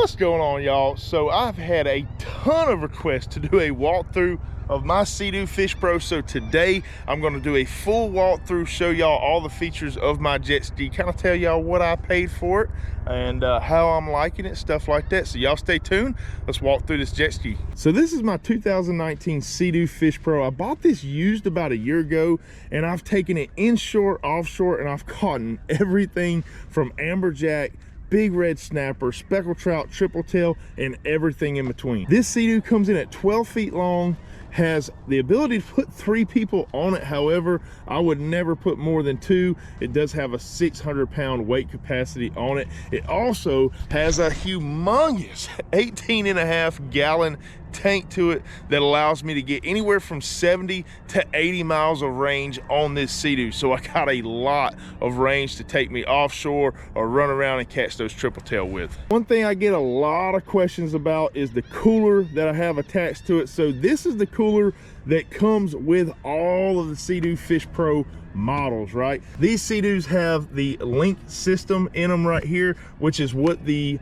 What's going on, y'all? So I've had a ton of requests to do a walkthrough of my Seadoo Fish Pro. So today I'm going to do a full walkthrough, show y'all all the features of my jet ski, kind of tell y'all what I paid for it and how I'm liking it, stuff like that. So y'all stay tuned. Let's walk through this jet ski. So this is my 2019 Seadoo Fish Pro. I bought this used about a year ago, and I've taken it inshore, offshore, and I've caught everything from amberjack, big red snapper, speckled trout, triple tail, and everything in between. This Seadoo comes in at 12 feet long, has the ability to put 3 people on it. However, I would never put more than 2. It does have a 600-pound weight capacity on it. It also has a humongous 18.5-gallon tank to it that allows me to get anywhere from 70 to 80 miles of range on this Seadoo. So I got a lot of range to take me offshore or run around and catch those triple tail with. One thing I get a lot of questions about is the cooler that I have attached to it. So this is the cooler that comes with all of the Seadoo Fish Pro models, right? These Seadoos have the link system in them right here, which is what the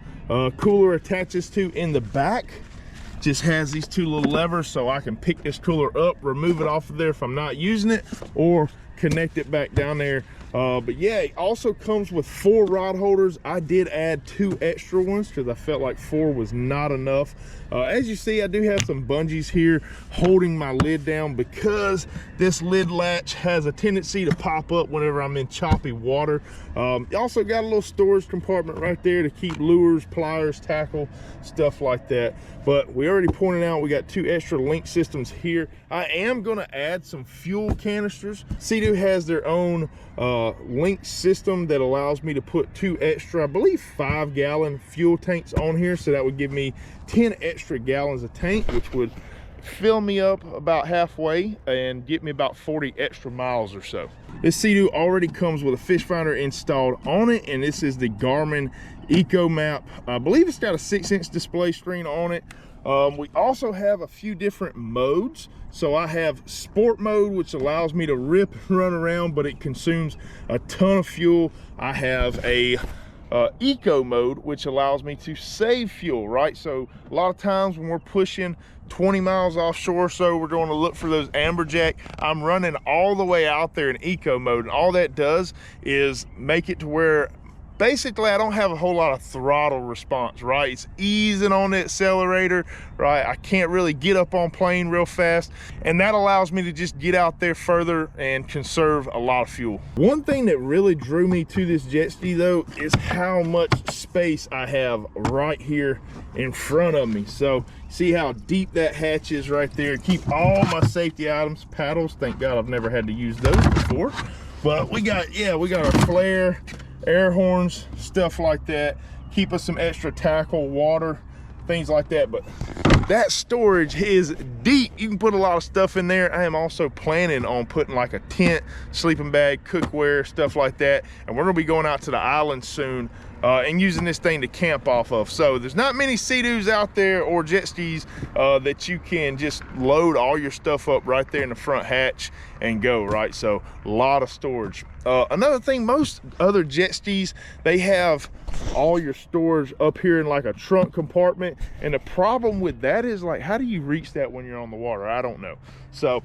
cooler attaches to in the back. Just has these 2 little levers, so I can pick this cooler up, remove it off of there if I'm not using it, or connect it back down there. But yeah, it also comes with 4 rod holders. I did add 2 extra ones because I felt like 4 was not enough. As you see, I do have some bungees here holding my lid down because this lid latch has a tendency to pop up whenever I'm in choppy water. You also got a little storage compartment right there to keep lures, pliers, tackle, stuff like that. But we already pointed out we got 2 extra link systems here. I am going to add some fuel canisters. Seadoo has their own link system that allows me to put 2 extra, I believe 5-gallon fuel tanks on here. So that would give me 10 extra gallons of tank, which would fill me up about halfway and get me about 40 extra miles or so. This Seadoo already comes with a fish finder installed on it, and this is the Garmin Eco Map. I believe it's got a 6-inch display screen on it. We also have a few different modes. So I have sport mode, which allows me to rip and run around, but it consumes a ton of fuel. I have a eco mode, which allows me to save fuel, right? So a lot of times when we're pushing 20 miles offshore, so we're going to look for those amberjack, I'm running all the way out there in eco mode, and all that does is make it to where basically I don't have a whole lot of throttle response, right? It's easing on the accelerator, right? I can't really get up on plane real fast, and that allows me to just get out there further and conserve a lot of fuel. One thing that really drew me to this jet ski though is how much space I have right here in front of me. So see how deep that hatch is right there. Keep all my safety items, paddles, thank God I've never had to use those before. But we got our flare, air horns, stuff like that. Keep us some extra tackle, water, things like that. But that storage is deep. You can put a lot of stuff in there. I am also planning on putting like a tent, sleeping bag, cookware, stuff like that. And we're gonna be going out to the island soon and using this thing to camp off of. So there's not many Seadoos out there or jet skis that you can just load all your stuff up right there in the front hatch and go, right? So a lot of storage. Another thing, most other jet skis, they have all your storage up here in like a trunk compartment, and the problem with that is, like, how do you reach that when you're on the water? I don't know. So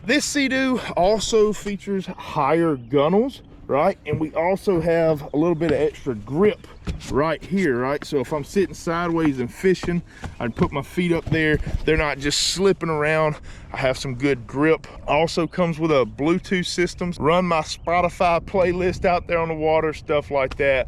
this Seadoo also features higher gunnels, right? And we also have a little bit of extra grip right here, right? So if I'm sitting sideways and fishing, I'd put my feet up there. They're not just slipping around. I have some good grip. Also comes with a Bluetooth system. Run my Spotify playlist out there on the water, stuff like that.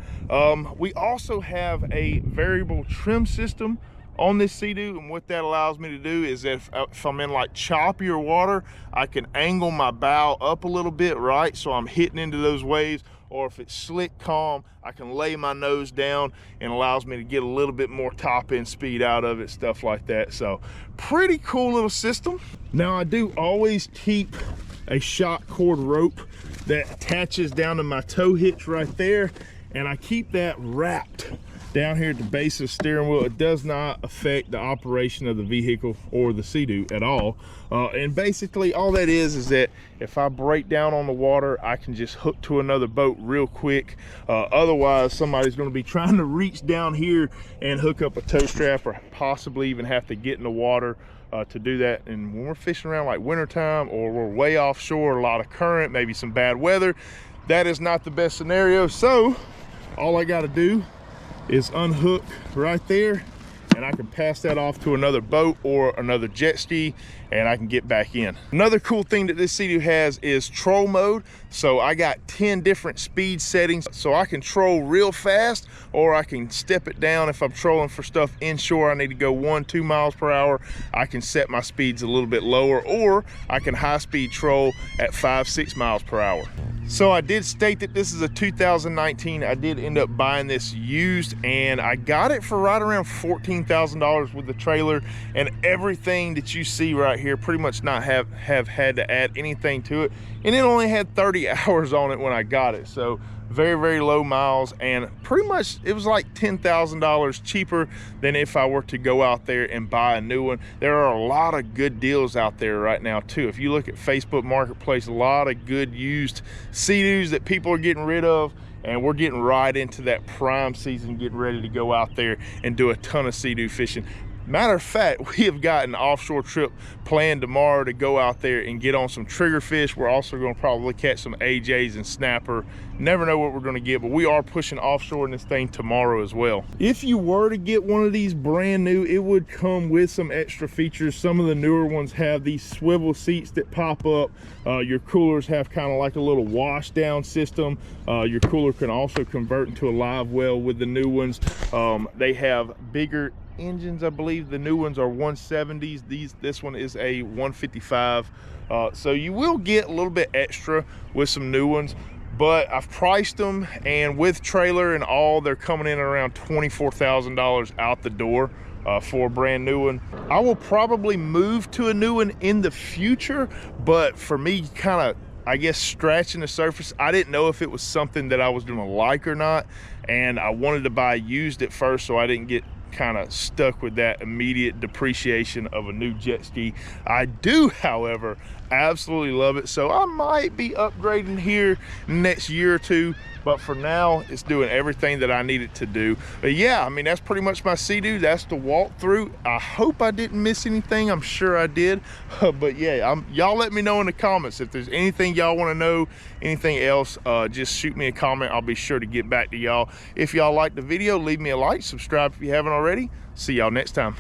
We also have a variable trim system on this Seadoo, and what that allows me to do is if I'm in like choppier water, I can angle my bow up a little bit, right? So I'm hitting into those waves. Or if it's slick calm, I can lay my nose down, and allows me to get a little bit more top end speed out of it, stuff like that. So pretty cool little system. Now I do always keep a shock cord rope that attaches down to my tow hitch right there, and I keep that wrapped down here at the base of the steering wheel. It does not affect the operation of the vehicle or the Seadoo at all. And basically all that is that if I break down on the water, I can just hook to another boat real quick. Otherwise, somebody's going to be trying to reach down here and hook up a tow strap, or possibly even have to get in the water to do that. And when we're fishing around like wintertime, or we're way offshore, a lot of current, maybe some bad weather, that is not the best scenario. So all I got to do is unhook right there, and I can pass that off to another boat or another jet ski, and I can get back in. Another cool thing that this Seadoo has is troll mode. So I got 10 different speed settings, so I can troll real fast, or I can step it down. If I'm trolling for stuff inshore, I need to go 1-2 miles per hour, I can set my speeds a little bit lower, or I can high speed troll at 5-6 miles per hour. So I did state that this is a 2019. I did end up buying this used, and I got it for right around $14,000 with the trailer and everything that you see right here. Pretty much not have had to add anything to it, and it only had 30 hours on it when I got it. So very, very low miles, and pretty much it was like $10,000 cheaper than if I were to go out there and buy a new one. There are a lot of good deals out there right now too. If you look at Facebook Marketplace, a lot of good used Seadoos that people are getting rid of, and we're getting right into that prime season, getting ready to go out there and do a ton of Seadoo fishing. Matter of fact, we have got an offshore trip planned tomorrow to go out there and get on some trigger fish. We're also going to probably catch some AJs and snapper. Never know what we're going to get, but we are pushing offshore in this thing tomorrow as well. If you were to get one of these brand new, it would come with some extra features. Some of the newer ones have these swivel seats that pop up. Your coolers have kind of like a little wash down system. Your cooler can also convert into a live well with the new ones. They have bigger engines. I believe the new ones are 170s. This one is a 155. So you will get a little bit extra with some new ones, but I've priced them, and with trailer and all, they're coming in around $24,000 out the door for a brand new one. I will probably move to a new one in the future, but for me, kind of, I guess, scratching the surface, I didn't know if it was something that I was gonna like or not, and I wanted to buy used at first so I didn't get kind of stuck with that immediate depreciation of a new jet ski. I do, however, absolutely love it, so I might be upgrading here next year or two, but for now it's doing everything that I need it to do. But yeah, I mean, that's pretty much my Seadoo. That's the walkthrough. I hope I didn't miss anything. I'm sure I did. But yeah, y'all let me know in the comments if there's anything y'all want to know, anything else. Just shoot me a comment. I'll be sure to get back to y'all. If y'all like the video, leave me a like, subscribe if you haven't already. See y'all next time.